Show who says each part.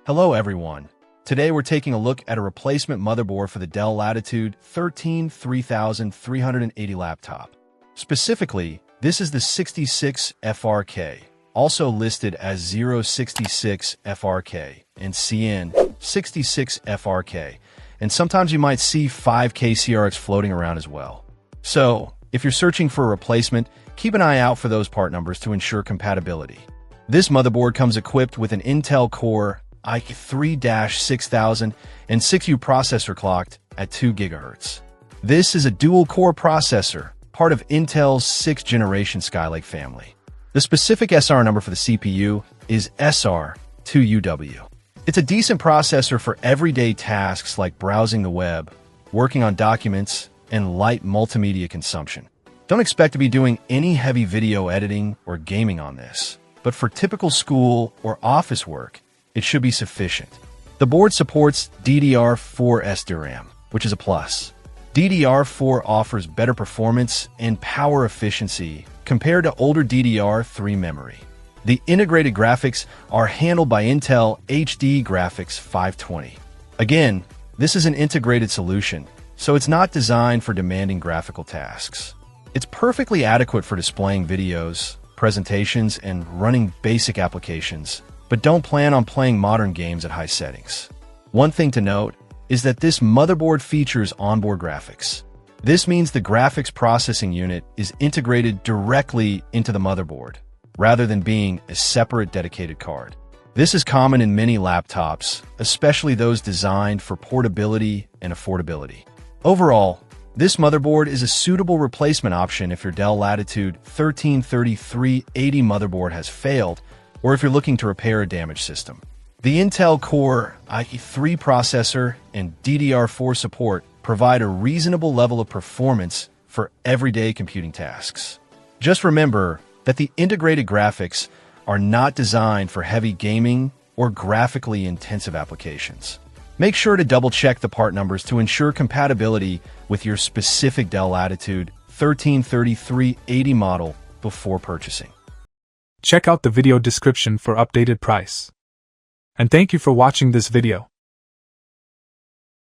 Speaker 1: Hello everyone. Today we're taking a look at a replacement motherboard for the Dell Latitude 3380 laptop. Specifically, this is the 66FRK, also listed as 066FRK and CN66FRK, and sometimes you might see 5KCRX floating around as well. So, if you're searching for a replacement, keep an eye out for those part numbers to ensure compatibility. This motherboard comes equipped with an Intel Core i3-6006U processor clocked at 2 GHz. This is a dual-core processor, part of Intel's 6th generation Skylake family. The specific SR number for the CPU is SR2UW. It's a decent processor for everyday tasks like browsing the web, working on documents, and light multimedia consumption. Don't expect to be doing any heavy video editing or gaming on this, but for typical school or office work, it should be sufficient. The board supports DDR4 SDRAM, which is a plus. DDR4 offers better performance and power efficiency compared to older DDR3 memory. The integrated graphics are handled by Intel HD Graphics 520. Again, this is an integrated solution, so it's not designed for demanding graphical tasks. It's perfectly adequate for displaying videos, presentations, and running basic applications, but don't plan on playing modern games at high settings. One thing to note is that this motherboard features onboard graphics. This means the graphics processing unit is integrated directly into the motherboard, rather than being a separate dedicated card. This is common in many laptops, especially those designed for portability and affordability. Overall, this motherboard is a suitable replacement option if your Dell Latitude 133380 motherboard has failed, or if you're looking to repair a damaged system. The Intel Core i3 processor and DDR4 support provide a reasonable level of performance for everyday computing tasks. Just remember that the integrated graphics are not designed for heavy gaming or graphically intensive applications. Make sure to double-check the part numbers to ensure compatibility with your specific Dell Latitude 133380 model before purchasing.
Speaker 2: Check out the video description for updated price. And thank you for watching this video.